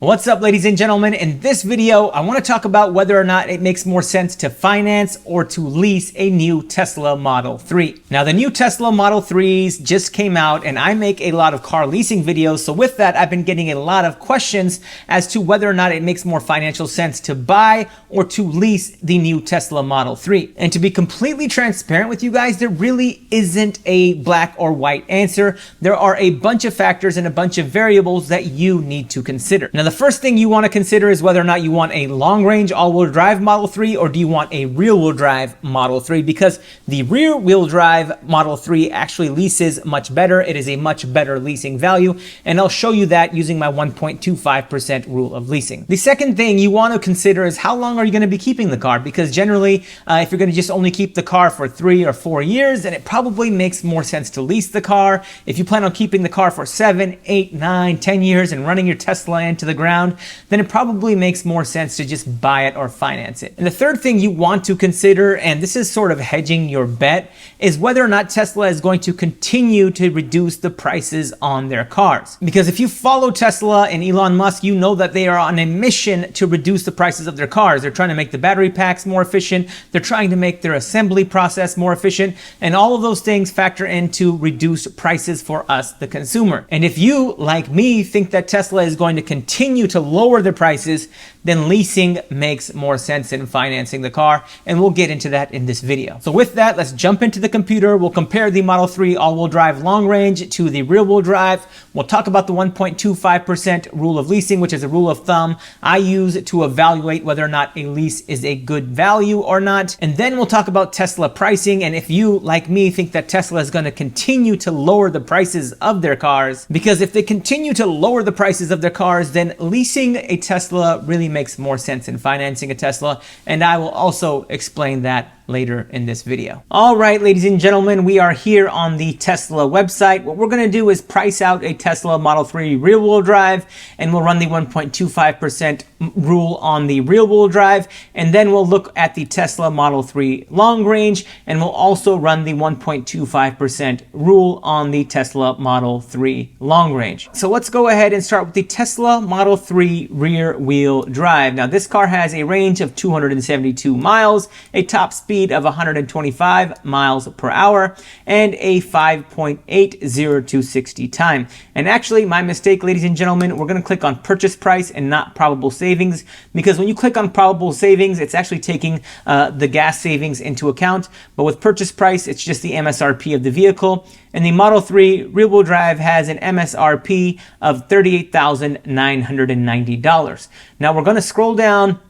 What's up, ladies and gentlemen? In this video, I want to talk about whether or not it makes more sense to finance or to lease a new Tesla Model 3. Now, the new Tesla Model 3s just came out, and I make a lot of car leasing videos. So with that, I've been getting a lot of questions as to whether or not it makes more financial sense to buy or to lease the new Tesla Model 3. And to be completely transparent with you guys, there really isn't a black or white answer. There are a bunch of factors and a bunch of variables that you need to consider. Now, the first thing you want to consider is whether or not you want a long-range all-wheel drive Model 3 or do you want a rear-wheel drive Model 3, because the rear-wheel drive Model 3 actually leases much better. It is a much better leasing value, and I'll show you that using my 1.25% rule of leasing. The second thing you want to consider is how long are you going to be keeping the car, because generally if you're going to just only keep the car for 3 or 4 years, then it probably makes more sense to lease the car. If you plan on keeping the car for 7, 8, 9, 10 years and running your Tesla into the ground, then it probably makes more sense to just buy it or finance it. And the third thing you want to consider, and this is sort of hedging your bet, is whether or not Tesla is going to continue to reduce the prices on their cars. Because if you follow Tesla and Elon Musk, you know that they are on a mission to reduce the prices of their cars. They're trying to make the battery packs more efficient. They're trying to make their assembly process more efficient. And all of those things factor into reduced prices for us, the consumer. And if you, like me, think that Tesla is going to continue to lower their prices, then leasing makes more sense than financing the car, and we'll get into that in this video. So with that, let's jump into the computer. We'll compare the Model 3 all-wheel drive long range to the rear-wheel drive. We'll talk about the 1.25% rule of leasing, which is a rule of thumb I use to evaluate whether or not a lease is a good value or not. And then we'll talk about Tesla pricing, and if you, like me, think that Tesla is going to continue to lower the prices of their cars, because if they continue to lower the prices of their cars, then leasing a Tesla really makes more sense than financing a Tesla, and I will also explain that later in this video. All right, ladies and gentlemen, we are here on the Tesla website. What we're going to do is price out a Tesla Model 3 rear-wheel drive, and we'll run the 1.25% rule on the rear-wheel drive, and then we'll look at the Tesla Model 3 long range, and we'll also run the 1.25% rule on the Tesla Model 3 long range. So let's go ahead and start with the Tesla Model 3 rear-wheel drive. Now, this car has a range of 272 miles, a top speed of 125 miles per hour, and a 5.80 to 60 time. And actually, my mistake, ladies and gentlemen, we're going to click on purchase price and not probable savings, because when you click on probable savings, it's actually taking the gas savings into account. But with purchase price, it's just the MSRP of the vehicle. And the Model 3 rear-wheel drive has an MSRP of $38,990. Now we're going to scroll down,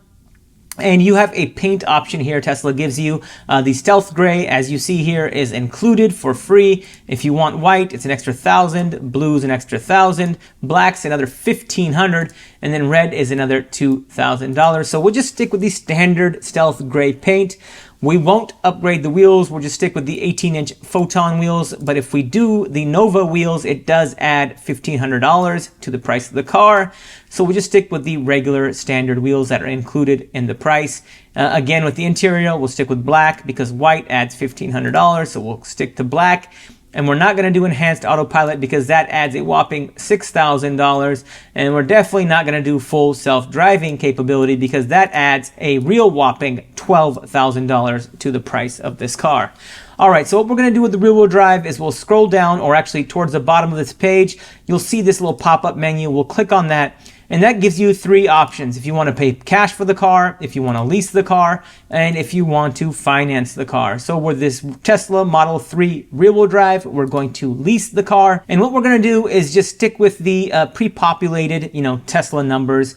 and you have a paint option here. Tesla gives you the stealth gray, as you see here, is included for free. If you want white, it's an extra $1,000, blue's an extra $1,000, black's another $1,500, and then red is another $2,000. So we'll just stick with the standard stealth gray paint. We won't upgrade the wheels. We'll just stick with the 18-inch Photon wheels. But if we do the Nova wheels, it does add $1,500 to the price of the car. So we'll just stick with the regular standard wheels that are included in the price. Again, with the interior, we'll stick with black because white adds $1,500. So we'll stick to black. And we're not going to do enhanced autopilot because that adds a whopping $6,000. And we're definitely not going to do full self-driving capability because that adds a real whopping $12,000 to the price of this car. All right, so what we're going to do with the rear-wheel drive is we'll scroll down, or actually towards the bottom of this page, you'll see this little pop-up menu. We'll click on that. And that gives you 3 options. If you want to pay cash for the car, if you want to lease the car, and if you want to finance the car. So with this Tesla Model 3 rear-wheel drive, we're going to lease the car. And what we're going to do is just stick with the pre-populated, Tesla numbers.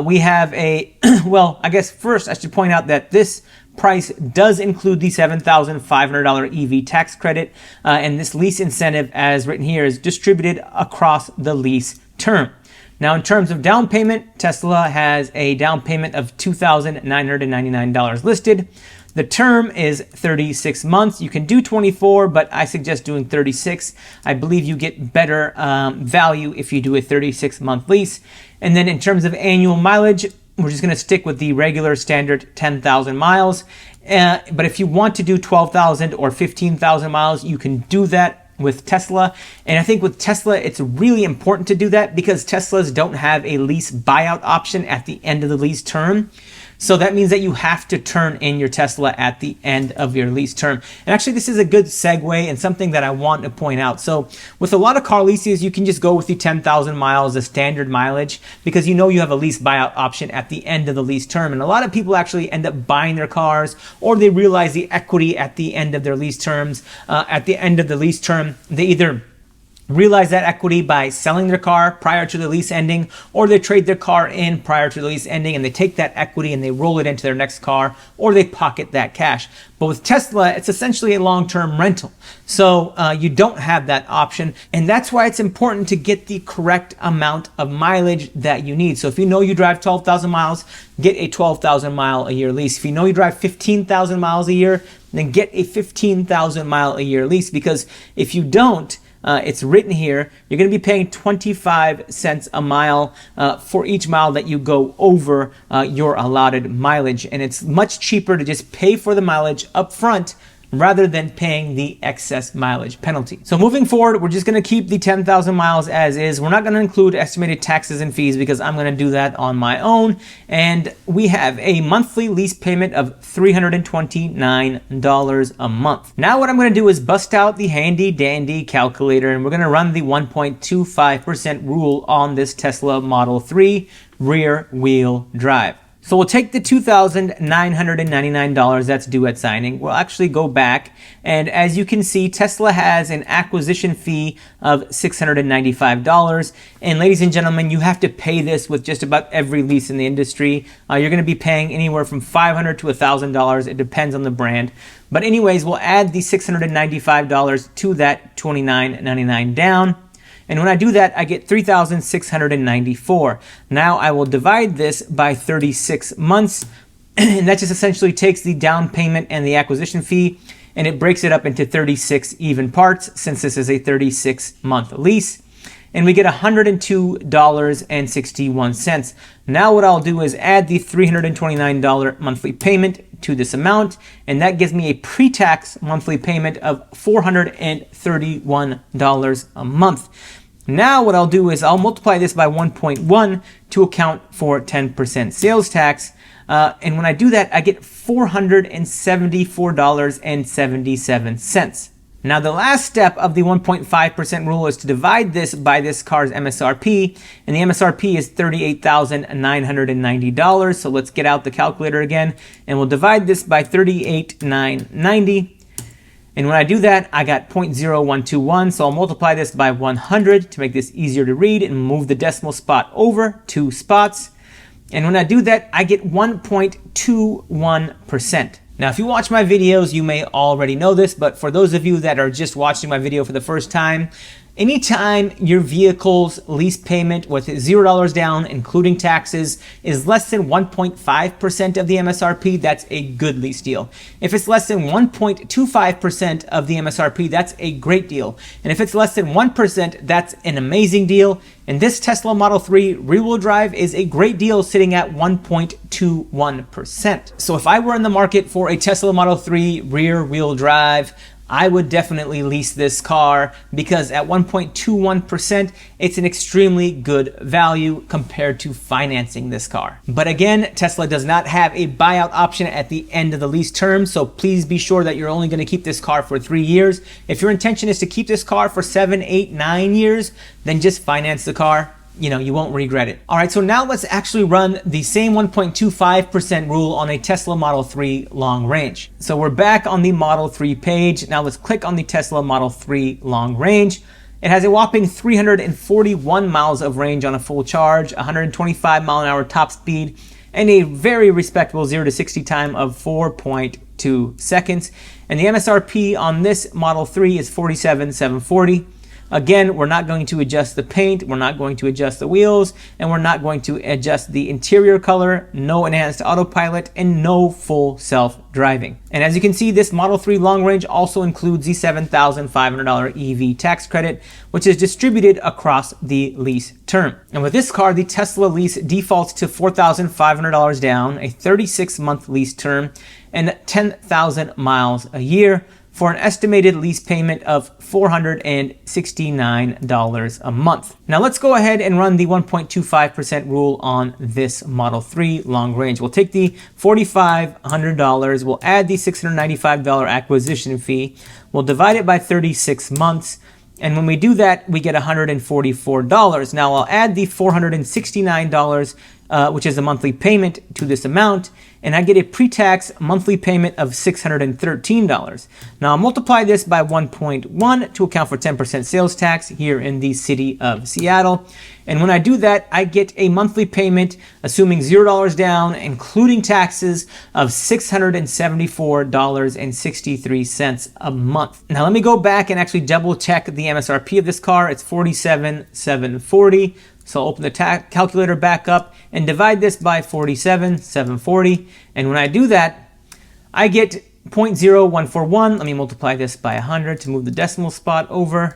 We have a, well, I guess first I should point out that this price does include the $7,500 EV tax credit. And this lease incentive, as written here, is distributed across the lease term. Now, in terms of down payment, Tesla has a down payment of $2,999 listed. The term is 36 months. You can do 24, but I suggest doing 36. I believe you get better value if you do a 36-month lease. And then in terms of annual mileage, we're just going to stick with the regular standard 10,000 miles. But if you want to do 12,000 or 15,000 miles, you can do that with Tesla. And I think with Tesla, it's really important to do that because Teslas don't have a lease buyout option at the end of the lease term. So that means that you have to turn in your Tesla at the end of your lease term. And actually, this is a good segue and something that I want to point out. So with a lot of car leases, you can just go with the 10,000 miles, the standard mileage, because you know you have a lease buyout option at the end of the lease term. And a lot of people actually end up buying their cars, or they realize the equity at the end of their lease terms. At the end of the lease term, they either realize that equity by selling their car prior to the lease ending, or they trade their car in prior to the lease ending and they take that equity and they roll it into their next car, or they pocket that cash. But with Tesla, it's essentially a long-term rental. So you don't have that option. And that's why it's important to get the correct amount of mileage that you need. So if you know you drive 12,000 miles, get a 12,000 mile a year lease. If you know you drive 15,000 miles a year, then get a 15,000 mile a year lease. Because if you don't, it's written here, you're going to be paying 25 cents a mile for each mile that you go over your allotted mileage. And it's much cheaper to just pay for the mileage up front rather than paying the excess mileage penalty. So moving forward, we're just going to keep the 10,000 miles as is. We're not going to include estimated taxes and fees because I'm going to do that on my own. And we have a monthly lease payment of $329 a month. Now what I'm going to do is bust out the handy dandy calculator, and we're going to run the 1.25% rule on this Tesla Model 3 rear wheel drive. So we'll take the $2,999 that's due at signing. We'll actually go back, and as you can see, Tesla has an acquisition fee of $695. And ladies and gentlemen, you have to pay this with just about every lease in the industry. You're going to be paying anywhere from $500 to $1,000. It depends on the brand. But anyways, we'll add the $695 to that $2,999 down. And when I do that, I get $3,694. Now I will divide this by 36 months, and that just essentially takes the down payment and the acquisition fee, and it breaks it up into 36 even parts since this is a 36-month lease. And we get $102.61. Now what I'll do is add the $329 monthly payment to this amount, and that gives me a pre-tax monthly payment of $431 a month. Now what I'll do is I'll multiply this by 1.1 to account for 10% sales tax. And when I do that, I get $474.77. Now the last step of the 1.5% rule is to divide this by this car's MSRP, and the MSRP is $38,990. So let's get out the calculator again, and we'll divide this by $38,990. And when I do that, I got 0.0121, so I'll multiply this by 100 to make this easier to read and move the decimal spot over 2 spots. And when I do that, I get 1.21%. Now, if you watch my videos, you may already know this, but for those of you that are just watching my video for the first time, anytime your vehicle's lease payment with $0 down, including taxes, is less than 1.5% of the MSRP, that's a good lease deal. If it's less than 1.25% of the MSRP, that's a great deal. And if it's less than 1%, that's an amazing deal. And this Tesla Model 3 rear-wheel drive is a great deal, sitting at 1.21%. So if I were in the market for a Tesla Model 3 rear-wheel drive, I would definitely lease this car because at 1.21%, it's an extremely good value compared to financing this car. But again, Tesla does not have a buyout option at the end of the lease term, so please be sure that you're only going to keep this car for 3 years. If your intention is to keep this car for 7, 8, 9 years, then just finance the car. You know, you won't regret it. All right, so now let's actually run the same 1.25% rule on a Tesla Model 3 long range. So we're back on the Model 3 page. Now let's click on the Tesla Model 3 long range. It has a whopping 341 miles of range on a full charge, 125 mile an hour top speed, and a very respectable 0 to 60 time of 4.2 seconds. And the MSRP on this Model 3 is $47,740. Again, we're not going to adjust the paint, we're not going to adjust the wheels, and we're not going to adjust the interior color, no enhanced autopilot, and no full self-driving. And as you can see, this Model 3 long range also includes the $7,500 EV tax credit, which is distributed across the lease term. And with this car, the Tesla lease defaults to $4,500 down, a 36-month lease term, and 10,000 miles a year. for an estimated lease payment of $469 a month. Now let's go ahead and run the 1.25% rule on this Model 3 long range. We'll take the $4,500, we'll add the $695 acquisition fee, we'll divide it by 36 months, and when we do that, we get $144. Now I'll add the $469, which is a monthly payment, to this amount, and I get a pre-tax monthly payment of $613. Now I'll multiply this by 1.1 to account for 10% sales tax here in the city of Seattle. And when I do that, I get a monthly payment, assuming $0 down, including taxes, of $674.63 a month. Now let me go back and actually double check the MSRP of this car. It's $47,740. So I'll open the calculator back up and divide this by 47,740. And when I do that, I get 0.0141. Let me multiply this by 100 to move the decimal spot over.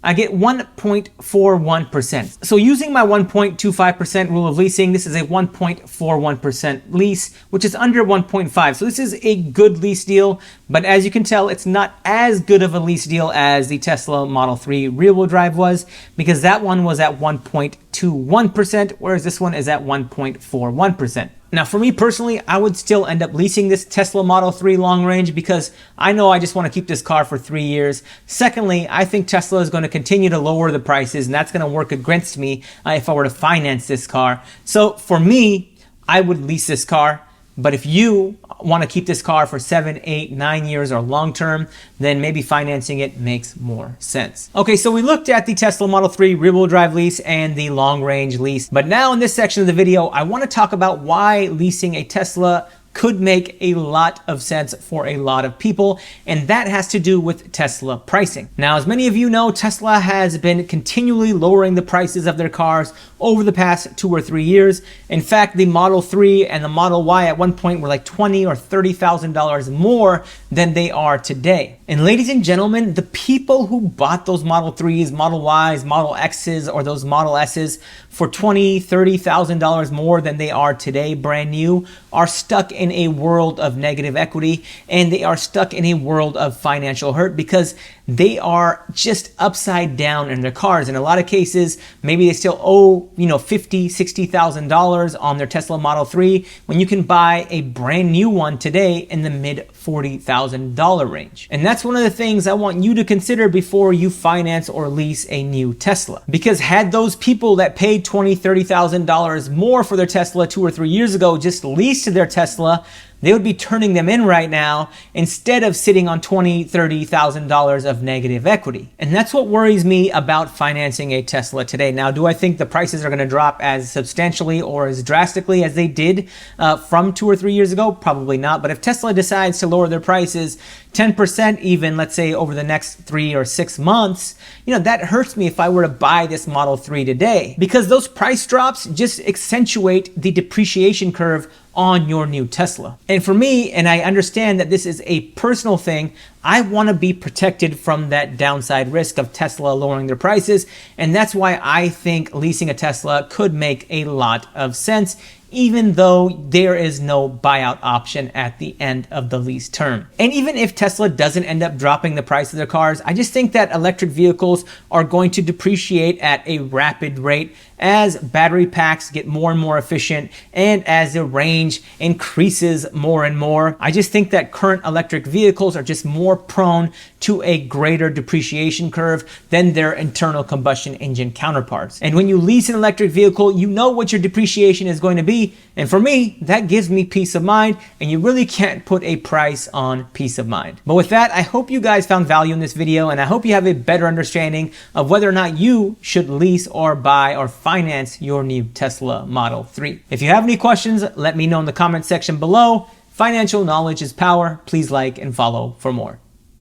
I get 1.41%. So using my 1.25% rule of leasing, this is a 1.41% lease, which is under 1.5. So this is a good lease deal, but as you can tell, it's not as good of a lease deal as the Tesla Model 3 rear-wheel drive was, because that one was at 1.21%, whereas this one is at 1.41%. Now, for me personally, I would still end up leasing this Tesla Model 3 long range because I know I just want to keep this car for 3 years. Secondly, I think Tesla is going to continue to lower the prices, and that's going to work against me if I were to finance this car. So for me, I would lease this car. But if you want to keep this car for 7, 8, 9 years or long term, then maybe financing it makes more sense. Okay, so we looked at the Tesla Model 3 rear-wheel drive lease and the long range lease. But now in this section of the video, I want to talk about why leasing a Tesla could make a lot of sense for a lot of people, and that has to do with Tesla pricing. Now, as many of you know, Tesla has been continually lowering the prices of their cars over the past 2 or 3 years. In fact, the Model 3 and the Model Y at one point were like $20,000 or $30,000 more than they are today. And ladies and gentlemen, the people who bought those Model 3s, Model Ys, Model Xs, or those Model S's for $20,000, $30,000 more than they are today, brand new, are stuck in a world of negative equity, and they are stuck in a world of financial hurt because they are just upside down in their cars. In a lot of cases, maybe they still owe, $50,000, $60,000 on their Tesla Model 3 when you can buy a brand new one today in the mid $40,000 range. And that's one of the things I want you to consider before you finance or lease a new Tesla. Because had those people that paid $20,000, $30,000 more for their Tesla 2 or 3 years ago just leased their Tesla, they would be turning them in right now instead of sitting on $20,000, $30,000 of negative equity. And that's what worries me about financing a Tesla today. Now, do I think the prices are going to drop as substantially or as drastically as they did from 2 or 3 years ago? Probably not. But if Tesla decides to lower their prices 10% even, let's say over the next 3 or 6 months, that hurts me if I were to buy this Model 3 today, because those price drops just accentuate the depreciation curve on your new Tesla. And for me, and I understand that this is a personal thing, I want to be protected from that downside risk of Tesla lowering their prices. And that's why I think leasing a Tesla could make a lot of sense, even though there is no buyout option at the end of the lease term. And even if Tesla doesn't end up dropping the price of their cars, I just think that electric vehicles are going to depreciate at a rapid rate as battery packs get more and more efficient and as the range increases more and more. I just think that current electric vehicles are just more prone to a greater depreciation curve than their internal combustion engine counterparts. And when you lease an electric vehicle, you know what your depreciation is going to be. And for me, that gives me peace of mind, and you really can't put a price on peace of mind. But with that, I hope you guys found value in this video, and I hope you have a better understanding of whether or not you should lease or buy or finance your new Tesla Model 3. If you have any questions, let me know in the comment section below. Financial knowledge is power. Please like and follow for more.